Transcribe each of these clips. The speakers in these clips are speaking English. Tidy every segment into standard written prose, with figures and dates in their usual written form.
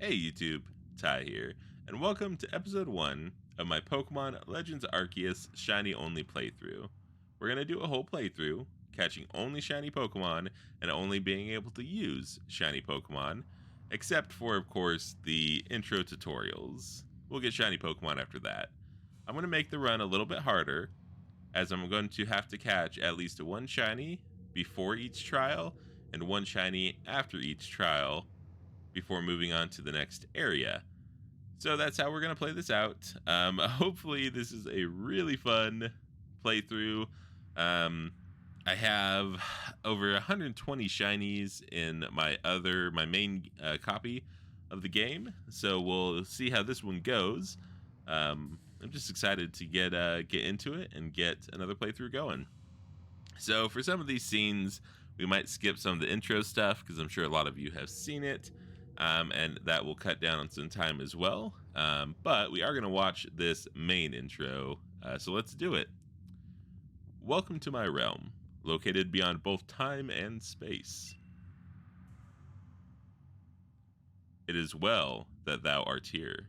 Hey YouTube, Ty here, and welcome to episode 1 of my Pokemon Legends Arceus Shiny Only playthrough. We're going to do a whole playthrough, catching only shiny Pokemon and only being able to use shiny Pokemon, except for, of course, the intro tutorials. We'll get shiny Pokemon after that. I'm going to make the run a little bit harder, as I'm going to have to catch at least one shiny before each trial and one shiny after each trial before moving on to the next area. So that's how we're going to play this out. Hopefully this is a really fun playthrough. I have over 120 shinies in my main copy of the game. So we'll see how this one goes. I'm just excited to get into it and get another playthrough going. So for some of these scenes, we might skip some of the intro stuff because I'm sure a lot of you have seen it. And that will cut down on some time as well. But we are going to watch this main intro, so let's do it. Welcome to my realm, located beyond both time and space. It is well that thou art here.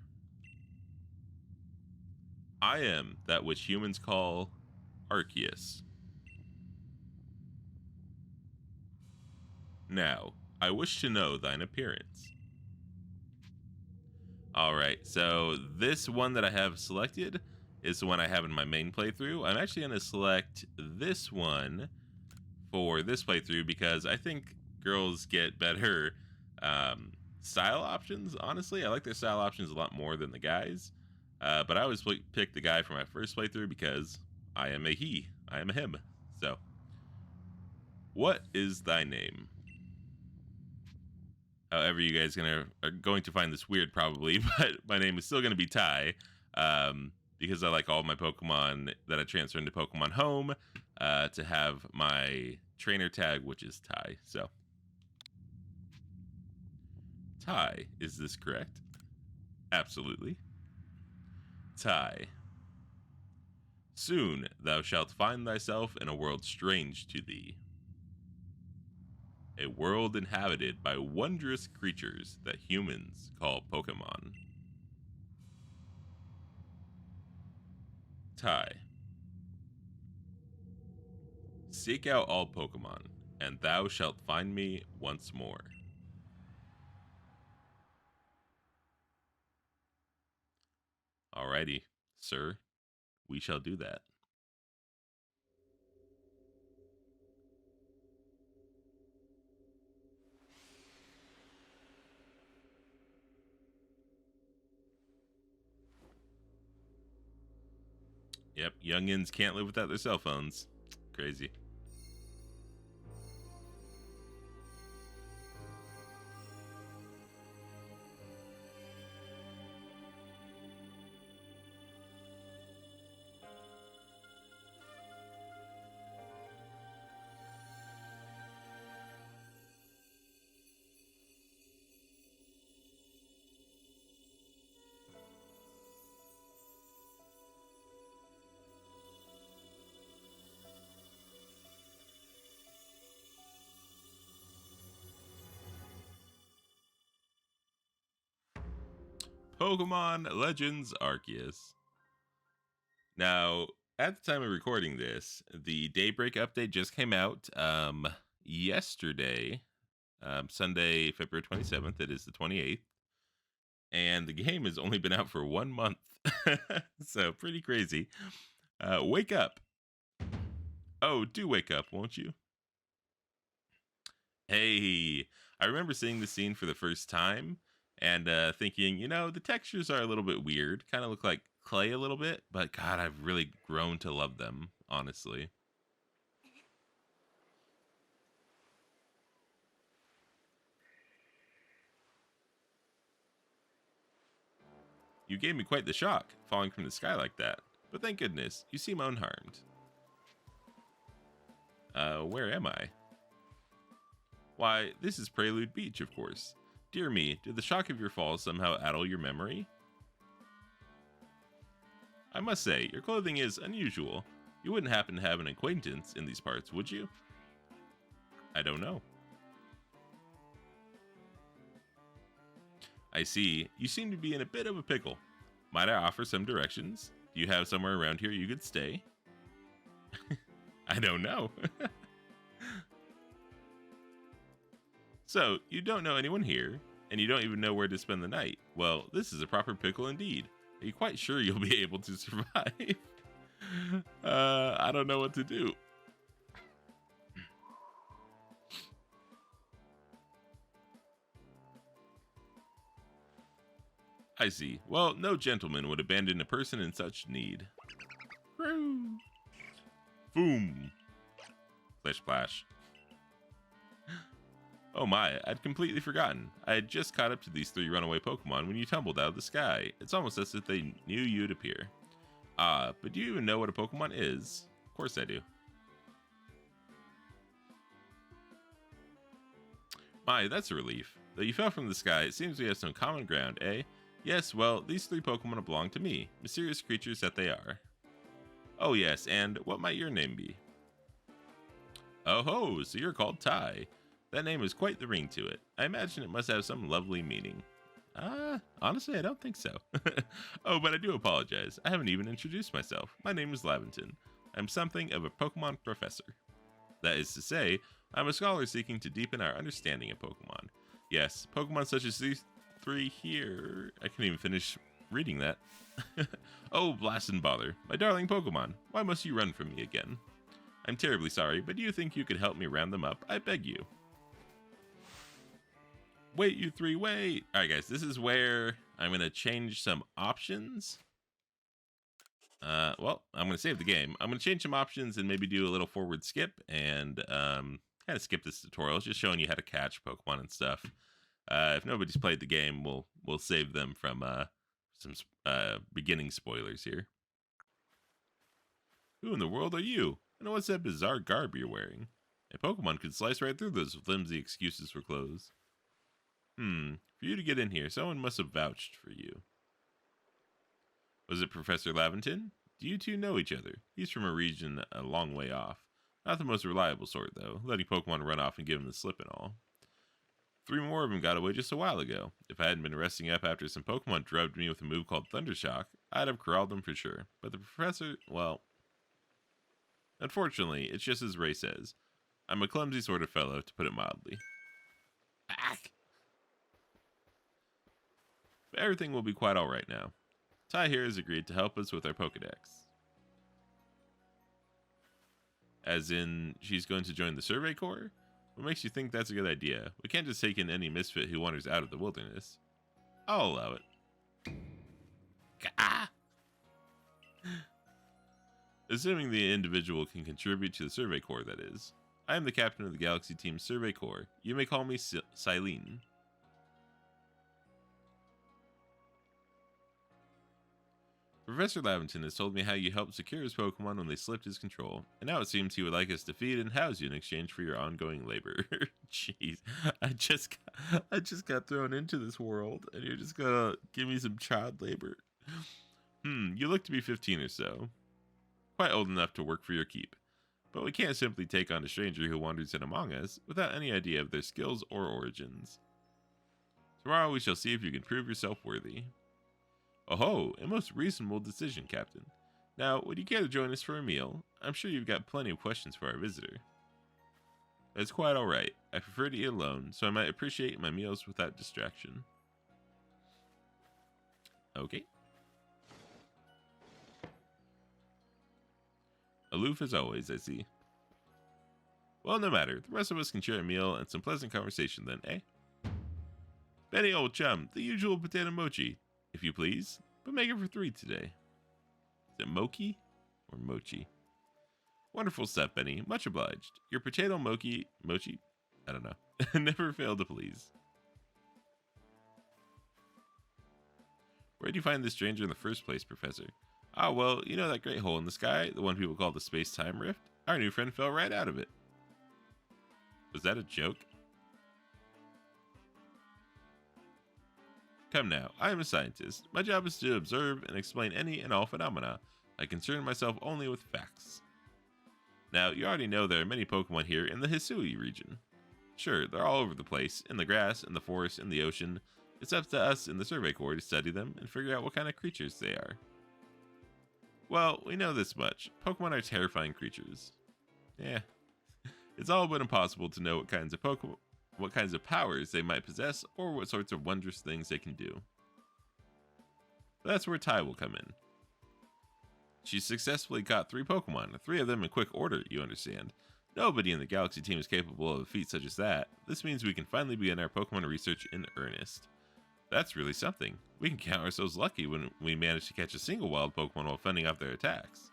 I am that which humans call Arceus. Now, I wish to know thine appearance. Alright, so this one that I have selected is the one I have in my main playthrough. I'm actually going to select this one for this playthrough because I think girls get better style options, honestly. I like their style options a lot more than the guys. But I always pick the guy for my first playthrough because I am a he. I am a him. So, what is thy name? However, you guys are going to find this weird probably, but my name is still going to be Ty, because I like all my Pokemon that I transfer into Pokemon Home to have my trainer tag, which is Ty. So, Ty, is this correct? Absolutely. Ty, soon thou shalt find thyself in a world strange to thee. A world inhabited by wondrous creatures that humans call Pokemon. Ty, seek out all Pokemon, and thou shalt find me once more. Alrighty, sir, we shall do that. Yep, youngins can't live without their cell phones. Crazy. Pokemon Legends Arceus. Now, at the time of recording this, the Daybreak update just came out yesterday, Sunday, February 27th. It is the 28th. And the game has only been out for 1 month. So, pretty crazy. Wake up. Oh, do wake up, won't you? Hey, I remember seeing the scene for the first time and thinking, the textures are a little bit weird. Kind of look like clay a little bit, but God, I've really grown to love them, honestly. You gave me quite the shock, falling from the sky like that. But thank goodness, you seem unharmed. Where am I? Why, this is Prelude Beach, of course. Dear me, did the shock of your fall somehow addle your memory? I must say, your clothing is unusual. You wouldn't happen to have an acquaintance in these parts, would you? I don't know. I see. You seem to be in a bit of a pickle. Might I offer some directions? Do you have somewhere around here you could stay? I don't know. So, you don't know anyone here, and you don't even know where to spend the night. Well, this is a proper pickle indeed. Are you quite sure you'll be able to survive? I don't know what to do. I see. Well, no gentleman would abandon a person in such need. Boom. Splish splash. Oh my, I'd completely forgotten. I had just caught up to these 3 runaway Pokemon when you tumbled out of the sky. It's almost as if they knew you'd appear. But do you even know what a Pokemon is? Of course I do. My, that's a relief. Though you fell from the sky, it seems we have some common ground, eh? Yes, well, these 3 Pokemon belong to me, mysterious creatures that they are. Oh yes, and what might your name be? Oh ho, so you're called Ty. That name has quite the ring to it. I imagine it must have some lovely meaning. Honestly, I don't think so. Oh, but I do apologize. I haven't even introduced myself. My name is Laventon. I'm something of a Pokemon professor. That is to say, I'm a scholar seeking to deepen our understanding of Pokemon. Yes, Pokemon such as these 3 here. I couldn't even finish reading that. Oh, blast and bother. My darling Pokemon, why must you run from me again? I'm terribly sorry, but do you think you could help me round them up? I beg you. Wait, you 3, wait. All right, guys, this is where I'm going to change some options. Well, I'm going to save the game. I'm going to change some options and maybe do a little forward skip and kind of skip this tutorial. It's just showing you how to catch Pokemon and stuff. If nobody's played the game, we'll save them from some beginning spoilers here. Who in the world are you? And what's that bizarre garb you're wearing? A Pokemon could slice right through those flimsy excuses for clothes. For you to get in here, someone must have vouched for you. Was it Professor Laventon? Do you two know each other? He's from a region a long way off. Not the most reliable sort, though, letting Pokemon run off and give him the slip and all. 3 more of them got away just a while ago. If I hadn't been resting up after some Pokemon drubbed me with a move called Thundershock, I'd have corralled them for sure. But the professor, well... Unfortunately, it's just as Ray says. I'm a clumsy sort of fellow, to put it mildly. Back! But everything will be quite alright now. Ty here has agreed to help us with our Pokedex. As in, she's going to join the Survey Corps? What makes you think that's a good idea? We can't just take in any misfit who wanders out of the wilderness. I'll allow it. Gah! Assuming the individual can contribute to the Survey Corps, that is. I am the captain of the Galaxy Team Survey Corps. You may call me Silene. Professor Laventon has told me how you helped secure his Pokemon when they slipped his control, and now it seems he would like us to feed and house you in exchange for your ongoing labor. Jeez, I just got thrown into this world, and you're just gonna give me some child labor. You look to be 15 or so. Quite old enough to work for your keep. But we can't simply take on a stranger who wanders in among us without any idea of their skills or origins. Tomorrow we shall see if you can prove yourself worthy. Oh-ho, a most reasonable decision, Captain. Now, would you care to join us for a meal? I'm sure you've got plenty of questions for our visitor. That's quite alright. I prefer to eat alone, so I might appreciate my meals without distraction. Okay. Aloof as always, I see. Well, no matter. The rest of us can share a meal and some pleasant conversation then, eh? Benny, old chum, the usual potato mochi, if you please, but make it for 3 today. Is it mochi or mochi? Wonderful stuff, Benny. Much obliged. Your potato mochi, I don't know, never failed to please. Where'd you find this stranger in the first place, Professor? Ah, well, you know that great hole in the sky, the one people call the space-time rift? Our new friend fell right out of it. Was that a joke? Come now, I am a scientist. My job is to observe and explain any and all phenomena. I concern myself only with facts. Now, you already know there are many Pokemon here in the Hisui region. Sure, they're all over the place, in the grass, in the forest, in the ocean. It's up to us in the Survey Corps to study them and figure out what kind of creatures they are. Well, we know this much. Pokemon are terrifying creatures. Yeah. It's all but impossible to know what kinds of powers they might possess or what sorts of wondrous things they can do. But that's where Tai will come in. She successfully caught 3 Pokemon, 3 of them in quick order, you understand. Nobody in the Galaxy team is capable of a feat such as that. This means we can finally begin our Pokemon research in earnest. That's really something. We can count ourselves lucky when we manage to catch a single wild Pokemon while fending off their attacks.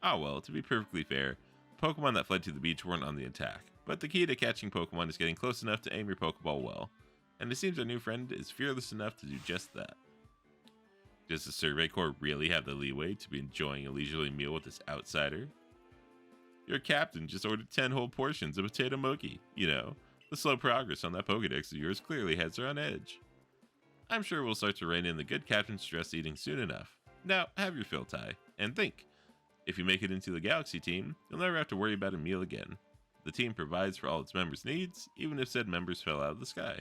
Ah well, to be perfectly fair, Pokemon that fled to the beach weren't on the attack, but the key to catching Pokemon is getting close enough to aim your Pokeball well, and it seems our new friend is fearless enough to do just that. Does the Survey Corps really have the leeway to be enjoying a leisurely meal with this outsider? Your captain just ordered 10 whole portions of potato mochi. You know, the slow progress on that Pokedex of yours clearly has her on edge. I'm sure we'll start to rein in the good captain's stress eating soon enough. Now, have your fill, Tai, and think. If you make it into the Galaxy team, you'll never have to worry about a meal again. The team provides for all its members' needs, even if said members fell out of the sky.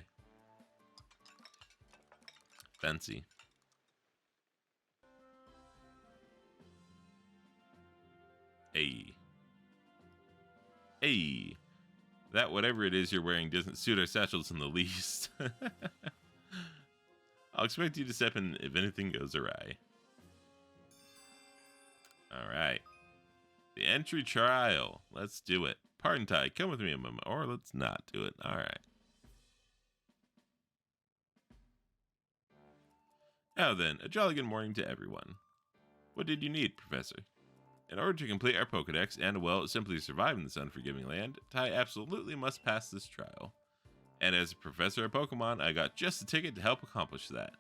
Fancy. Hey. Hey. That whatever it is you're wearing doesn't suit our satchels in the least. I'll expect you to step in if anything goes awry. Alright. The entry trial. Let's do it. Pardon, Tai, come with me a moment, or let's not do it. Alright. Now then, a jolly good morning to everyone. What did you need, Professor? In order to complete our Pokedex and, well, simply survive in this unforgiving land, Tai absolutely must pass this trial. And as a professor of Pokemon, I got just the ticket to help accomplish that.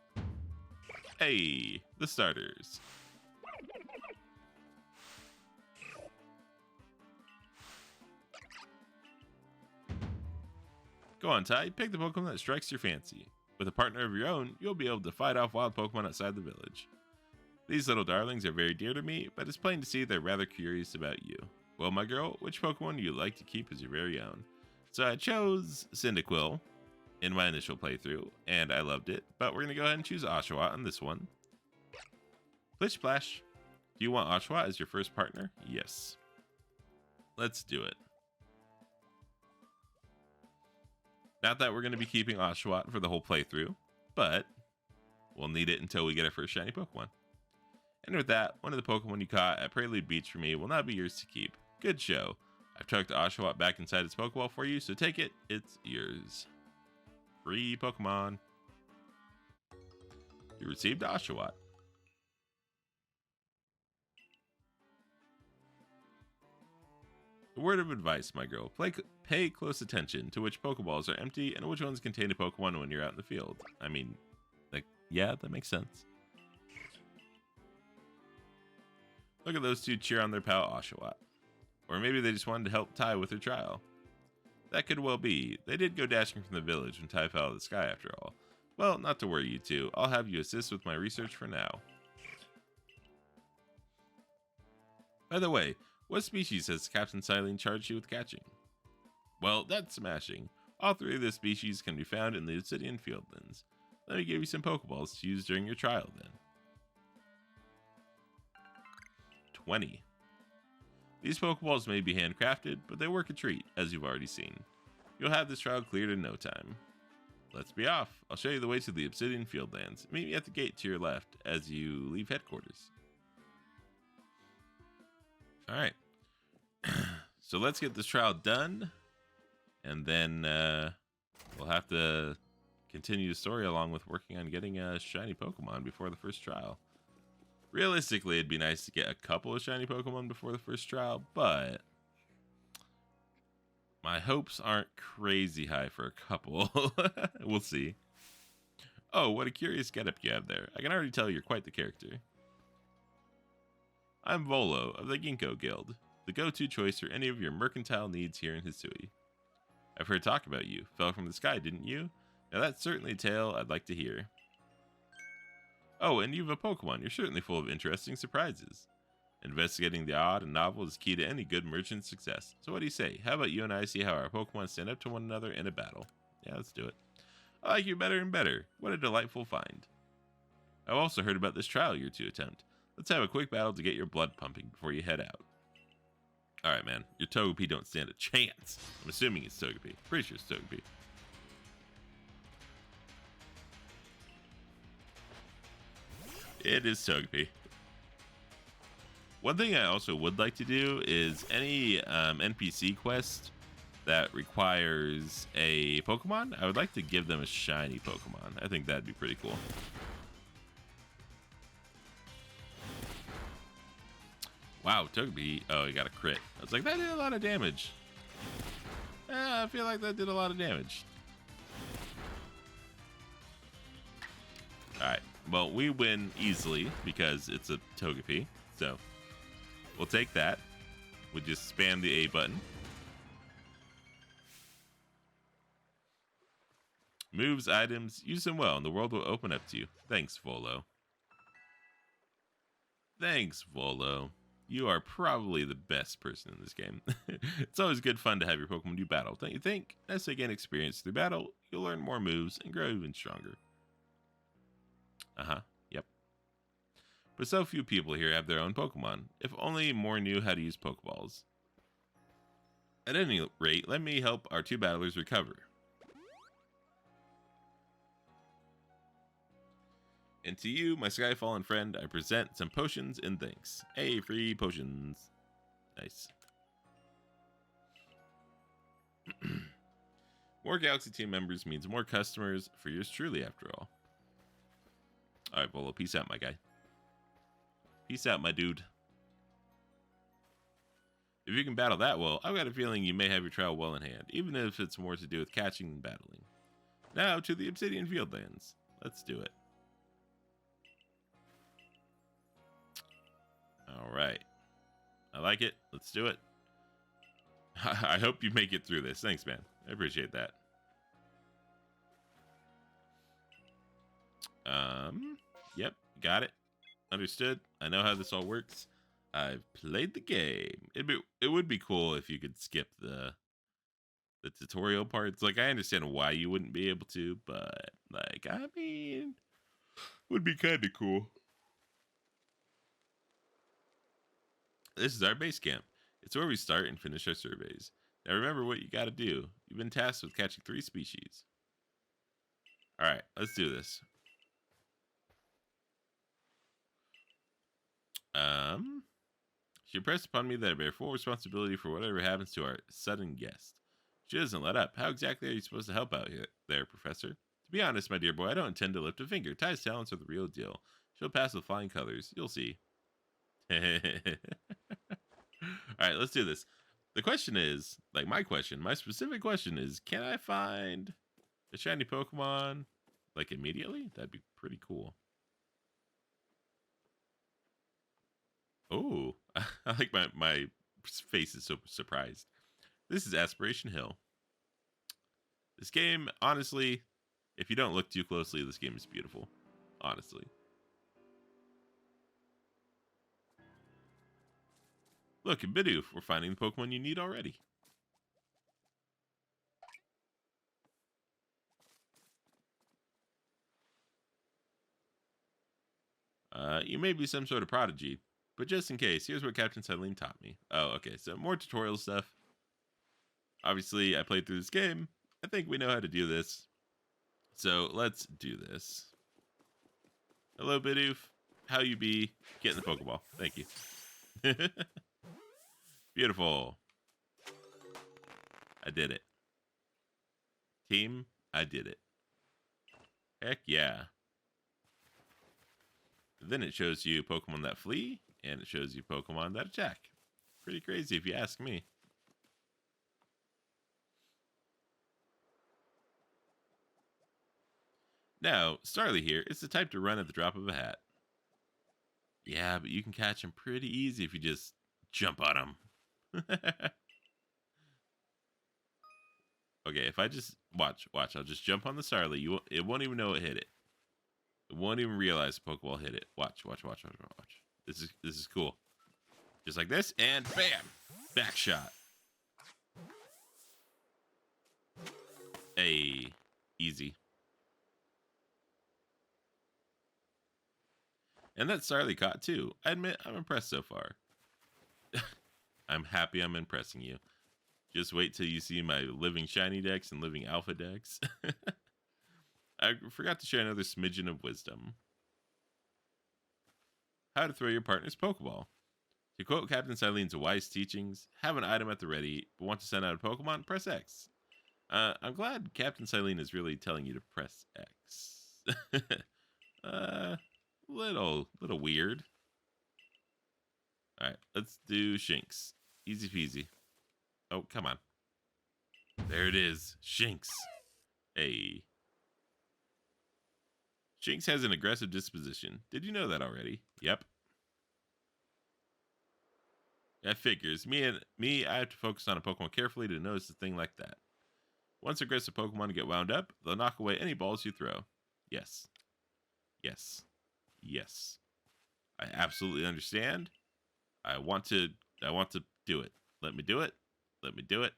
Hey, the starters. Go on, Tai, pick the Pokemon that strikes your fancy. With a partner of your own, you'll be able to fight off wild Pokemon outside the village. These little darlings are very dear to me, but it's plain to see they're rather curious about you. Well, my girl, which Pokemon do you like to keep as your very own? So I chose Cyndaquil in my initial playthrough, and I loved it, but we're going to go ahead and choose Oshawott on this one. Plish Splash. Do you want Oshawott as your first partner? Yes. Let's do it. Not that we're going to be keeping Oshawott for the whole playthrough, but we'll need it until we get our first shiny Pokemon. And with that, one of the Pokemon you caught at Prelude Beach for me will not be yours to keep. Good show. I've tucked Oshawott back inside its Pokeball for you, so take it, it's yours. Free Pokemon. You received Oshawott. A word of advice, my girl. Pay close attention to which Pokeballs are empty and which ones contain a Pokemon when you're out in the field. I mean, like, yeah, that makes sense. Look at those two cheer on their pal Oshawott. Or maybe they just wanted to help Tai with her trial. That could well be. They did go dashing from the village when Tai fell out of the sky after all. Well, not to worry, you two. I'll have you assist with my research for now. By the way, what species has Captain Silene charged you with catching? Well, that's smashing. All 3 of the species can be found in the Obsidian Fieldlands. Let me give you some Pokeballs to use during your trial then. 20. These Pokeballs may be handcrafted, but they work a treat, as you've already seen. You'll have this trial cleared in no time. Let's be off. I'll show you the way to the Obsidian Fieldlands. Meet me at the gate to your left as you leave headquarters. Alright. So let's get this trial done, and then we'll have to continue the story along with working on getting a shiny Pokemon before the first trial. Realistically, it'd be nice to get a couple of shiny Pokemon before the first trial, but my hopes aren't crazy high for a couple. We'll see. Oh, what a curious getup you have there. I can already tell you're quite the character. I'm Volo of the Ginkgo Guild, the go-to choice for any of your mercantile needs here in Hisui. I've heard talk about you. Fell from the sky, didn't you? Now that's certainly a tale I'd like to hear. Oh, and you have a Pokemon. You're certainly full of interesting surprises. Investigating the odd and novel is key to any good merchant's success. So what do you say? How about you and I see how our Pokemon stand up to one another in a battle? Yeah, let's do it. I like you better and better. What a delightful find. I've also heard about this trial you're to attempt. Let's have a quick battle to get your blood pumping before you head out. Alright, man. Your Togepi don't stand a chance. I'm assuming it's Togepi. Pretty sure it's Togepi. It is Togepi. One thing I also would like to do is any NPC quest that requires a Pokemon, I would like to give them a shiny Pokemon. I think that'd be pretty cool. Wow, Togepi. Oh, he got a crit. I was like, that did a lot of damage. I feel like that did a lot of damage. Alright, well, we win easily because it's a Togepi. So, we'll take that. We just spam the A button. Moves, items, use them well, and the world will open up to you. Thanks, Volo. Thanks, Volo. You are probably the best person in this game. It's always good fun to have your Pokemon do battle, don't you think? As they gain experience through battle, you'll learn more moves and grow even stronger. Yep. But so few people here have their own Pokemon. If only more knew how to use Pokeballs. At any rate, let me help our two battlers recover. And to you, my Skyfallen friend, I present some potions and thanks. Hey, free potions. Nice. More Galaxy team members means more customers for yours truly, after all. Alright, Volo, peace out, my guy. Peace out, my dude. If you can battle that well, I've got a feeling you may have your trial well in hand, even if it's more to do with catching than battling. Now to the Obsidian Fieldlands. Let's do it. Alright. I like it. Let's do it. I hope you make it through this. Thanks, man. I appreciate that. Yep, got it. Understood. I know how this all works. I've played the game. It would be cool if you could skip the tutorial parts. Like, I understand why you wouldn't be able to, but like, I mean, would be kind of cool. This is our base camp. It's where we start and finish our surveys. Now remember what you gotta do. You've been tasked with catching 3 species. Alright, let's do this. She impressed upon me that I bear full responsibility for whatever happens to our sudden guest. She doesn't let up. How exactly are you supposed to help out there, Professor? To be honest, my dear boy, I don't intend to lift a finger. Ty's talents are the real deal. She'll pass with flying colors. You'll see. Alright, let's do this. The question is, like my specific question is, can I find a shiny Pokemon, like, immediately? That'd be pretty cool. Oh, I like my face is so surprised. This is Aspiration Hill. This game, honestly, if you don't look too closely, this game is beautiful. Honestly. Look, in Bidoof, we're finding the Pokemon you need already. You may be some sort of prodigy, but just in case, here's what Captain Celine taught me. Oh, okay, so more tutorial stuff. Obviously, I played through this game. I think we know how to do this. So, let's do this. Hello, Bidoof. How you be? Get in the Pokeball. Thank you. Beautiful. I did it. Team, I did it. Heck yeah. Then it shows you Pokemon that flee, and it shows you Pokemon that attack. Pretty crazy if you ask me. Now, Starly here is the type to run at the drop of a hat. Yeah, but you can catch him pretty easy if you just jump on him. Okay, if I just watch, I'll just jump on the Starly. It won't even know it hit it. It won't even realize the Pokeball hit it. Watch. This is cool. Just like this, and bam! Back shot. Hey, easy. And that's Sarly caught too. I admit I'm impressed so far. I'm happy I'm impressing you. Just wait till you see my living shiny decks and living alpha decks. I forgot to share another smidgen of wisdom. How to throw your partner's Pokeball. To quote Captain Silene's wise teachings, have an item at the ready, but want to send out a Pokemon? Press X. I'm glad Captain Silene is really telling you to press X. Little weird. All right, let's do Shinx. Easy peasy. Oh, come on. There it is, Shinx. Hey. Shinx has an aggressive disposition. Did you know that already? Yep. That figures. Me, I have to focus on a Pokemon carefully to notice a thing like that. Once aggressive Pokemon get wound up, they'll knock away any balls you throw. Yes. Yes. Yes. I absolutely understand. I want to do it. Let me do it. Let me do it.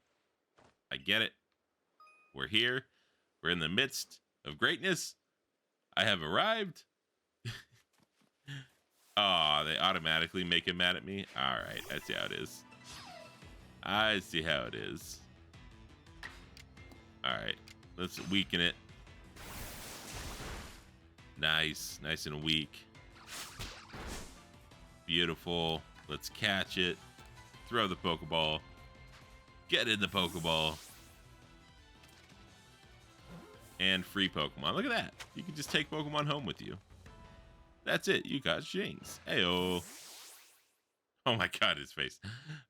I get it. We're here. We're in the midst of greatness. I have arrived. Oh, they automatically make him mad at me. All right, I see how it is. I see how it is. All right, let's weaken it. Nice, nice and weak. Beautiful. Let's catch it. Throw the Pokeball. Get in the Pokeball. And free Pokemon. Look at that. You can just take Pokemon home with you. That's it. You got Shinx. Heyo. Oh my god, his face.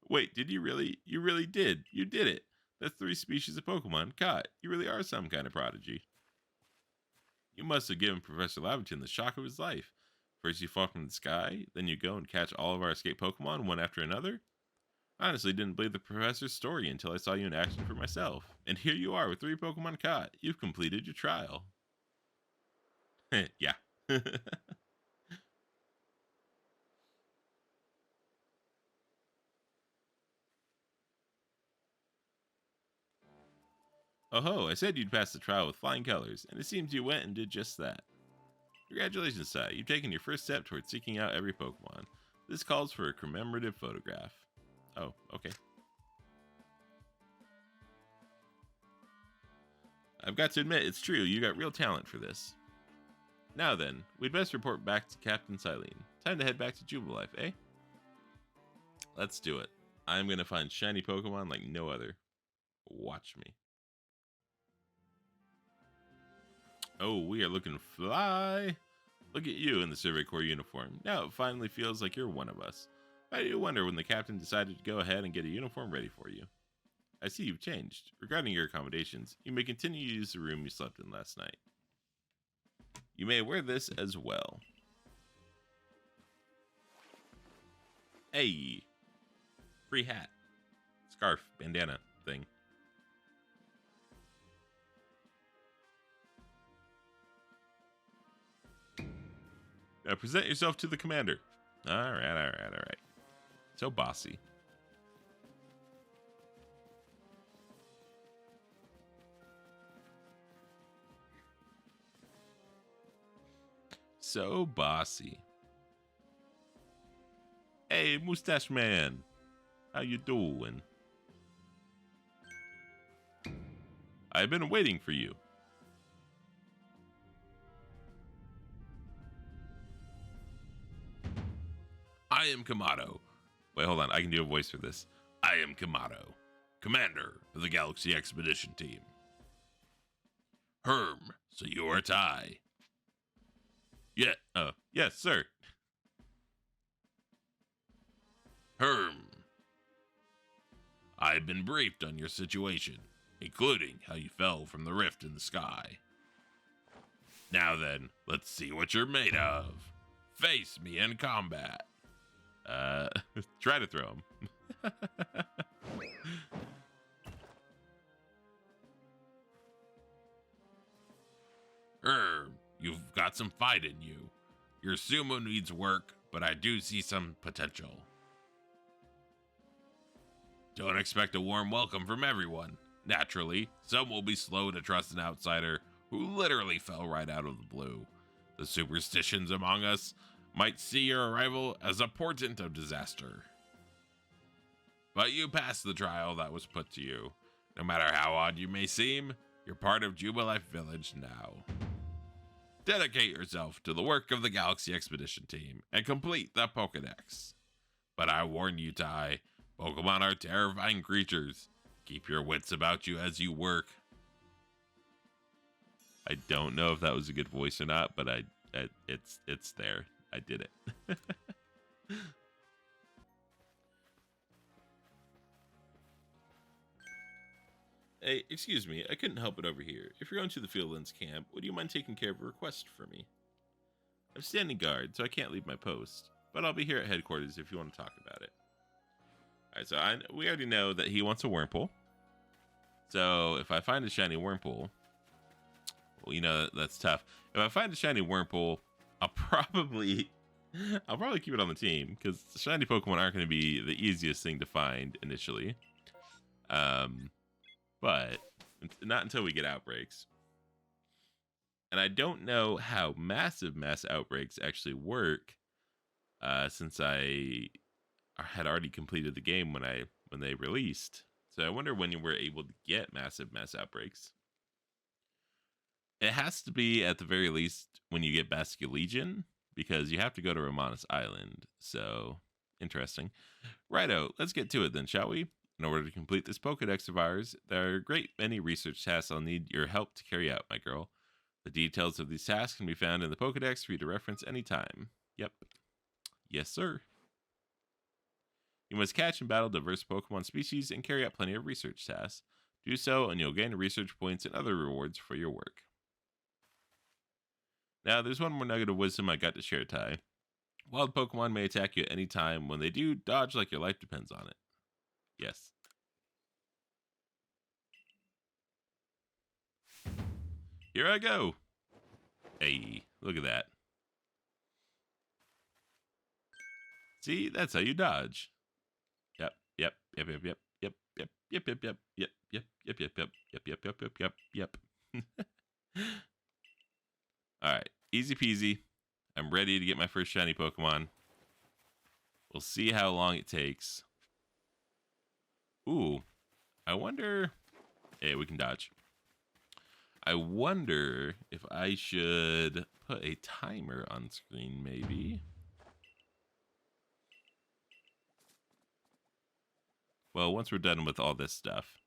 Wait, did you really? You really did. You did it. That's 3 species of Pokemon caught. You really are some kind of prodigy. You must have given Professor Laventon the shock of his life. First you fall from the sky, then you go and catch all of our escaped Pokemon one after another. I honestly didn't believe the professor's story until I saw you in action for myself. And here you are with 3 Pokemon caught. You've completed your trial. Yeah. Oh ho, I said you'd pass the trial with flying colors, and it seems you went and did just that. Congratulations, Sai. You've taken your first step towards seeking out every Pokemon. This calls for a commemorative photograph. Oh, okay. I've got to admit, it's true, you got real talent for this. Now then, we'd best report back to Captain Silene. Time to head back to Jubilife, eh? Let's do it. I'm gonna find shiny Pokemon like no other. Watch me. Oh, we are looking fly. Look at you in the Survey Corps uniform. Now it finally feels like you're one of us. I do wonder when the captain decided to go ahead and get a uniform ready for you. I see you've changed. Regarding your accommodations, you may continue to use the room you slept in last night. You may wear this as well. Hey! Free hat. Scarf, bandana thing. Now present yourself to the commander. All right. So bossy. So bossy. Hey, mustache man. How you doing? I've been waiting for you. I am Kamado. Wait, hold on. I can do a voice for this. I am Kamado, commander of the Galaxy Expedition Team. Herm, so you are Tai. Yeah, yes, sir. Herm, I've been briefed on your situation, including how you fell from the rift in the sky. Now then, let's see what you're made of. Face me in combat. Try to throw him. You've got some fight in you. Your sumo needs work, but I do see some potential. Don't expect a warm welcome from everyone. Naturally, some will be slow to trust an outsider who literally fell right out of the blue. The superstitions among us might see your arrival as a portent of disaster. But you passed the trial that was put to you. No matter how odd you may seem, you're part of Jubilife Village now. Dedicate yourself to the work of the Galaxy Expedition Team and complete the Pokedex. But I warn you, Ty, Pokemon are terrifying creatures. Keep your wits about you as you work. I don't know if that was a good voice or not, but it's there. I did it. Hey, excuse me, I couldn't help it over here. If you're going to the Fieldlands camp, would you mind taking care of a request for me? I'm standing guard, so I can't leave my post, but I'll be here at headquarters if you want to talk about it. Alright, so we already know that he wants a Wurmple. So if I find a shiny Wurmple, well, you know, that's tough. If I find a shiny Wurmple, I'll probably keep it on the team, because shiny Pokemon aren't going to be the easiest thing to find initially. But not until we get outbreaks. And I don't know how massive mass outbreaks actually work, since I had already completed the game when they released. So I wonder when you were able to get massive mass outbreaks. It has to be at the very least when you get Basculegion, because you have to go to Romanus Island. So interesting. Righto, let's get to it then, shall we? In order to complete this Pokedex of ours, there are a great many research tasks I'll need your help to carry out, my girl. The details of these tasks can be found in the Pokedex for you to reference anytime. Yep. Yes, sir. You must catch and battle diverse Pokemon species and carry out plenty of research tasks. Do so, and you'll gain research points and other rewards for your work. Now, there's one more nugget of wisdom I got to share, Ty. Wild Pokemon may attack you at any time. When they do, dodge like your life depends on it. Yes. Here I go. Hey, look at that. See, that's how you dodge. Yep. All right, easy peasy. I'm ready to get my first shiny Pokemon. We'll see how long it takes. Ooh, I wonder. Hey, we can dodge. I wonder if I should put a timer on screen, maybe. Well, once we're done with all this stuff.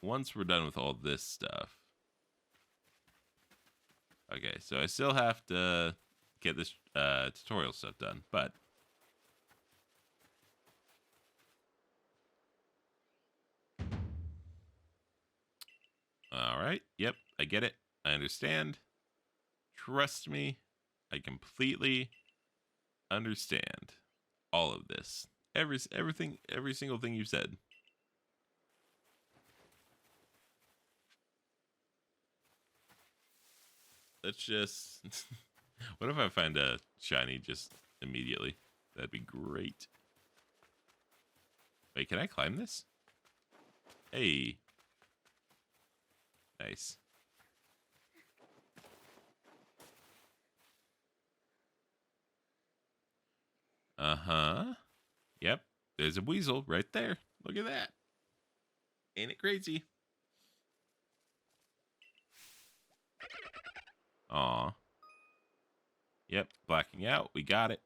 Once we're done with all this stuff. Okay, so I still have to get this tutorial stuff done, but all right. Yep, I get it. I understand. Trust me, I completely understand all of this. Every single thing you've said. Let's just what if I find a shiny just immediately? That'd be great. Wait, can I climb this? Hey. Nice. Uh-huh. Yep. There's a weasel right there. Look at that. Ain't it crazy? Aw. Yep. Blacking out. We got it.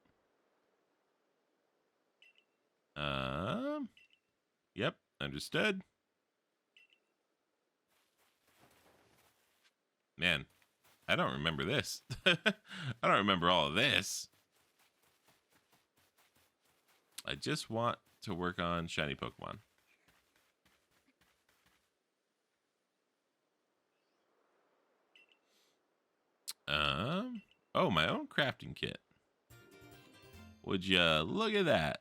Yep. Understood. Man, I don't remember this. I don't remember all of this. I just want to work on shiny Pokemon. Oh, my own crafting kit. Would ya look at that?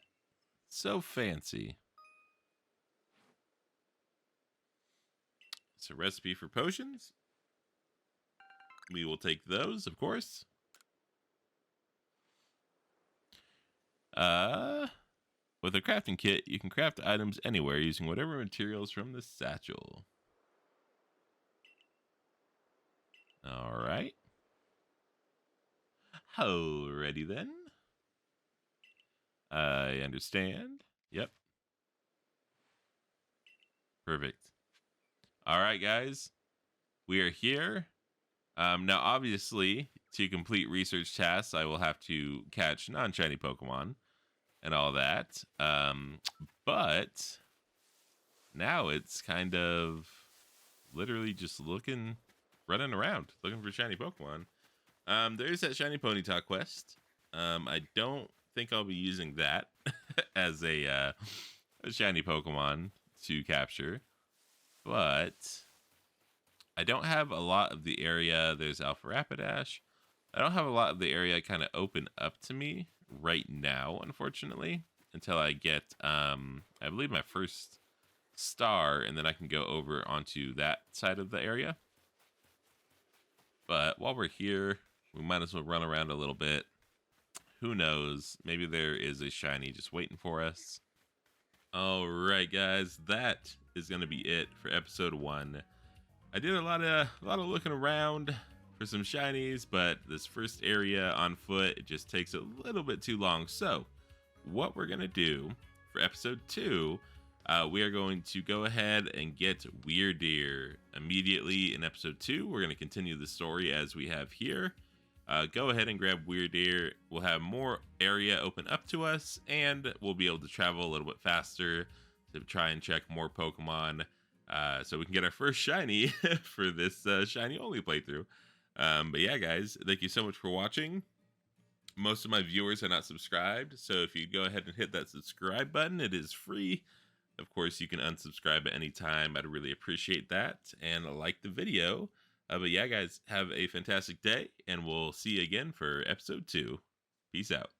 So fancy. It's a recipe for potions. We will take those, of course. With a crafting kit, you can craft items anywhere using whatever materials from the satchel. All right. Alrighty then. I understand. Yep. Perfect. All right, guys. We are here. Now, obviously, to complete research tasks, I will have to catch non-shiny Pokemon and all that. But now it's kind of literally just running around, looking for shiny Pokemon. There's that shiny Ponyta quest. I don't think I'll be using that as a shiny Pokemon to capture, but I don't have a lot of the area. There's Alpha Rapidash. I don't have a lot of the area kind of open up to me right now, unfortunately, until I get, I believe, my first star, and then I can go over onto that side of the area. But while we're here, we might as well run around a little bit. Who knows? Maybe there is a shiny just waiting for us. All right, guys, that is going to be it for episode 1. I did a lot of looking around for some shinies, but this first area on foot, it just takes a little bit too long. So what we're going to do for episode 2, we are going to go ahead and get Weirdeer immediately in episode 2. We're going to continue the story as we have here. Go ahead and grab Weirdeer. We'll have more area open up to us, and we'll be able to travel a little bit faster to try and check more Pokemon, so we can get our first shiny for this shiny only playthrough. But yeah, guys, thank you so much for watching. Most of my viewers are not subscribed, so if you go ahead and hit that subscribe button, it is free. Of course, you can unsubscribe at any time. I'd really appreciate that, and like the video. But yeah, guys, have a fantastic day, and we'll see you again for episode 2. Peace out.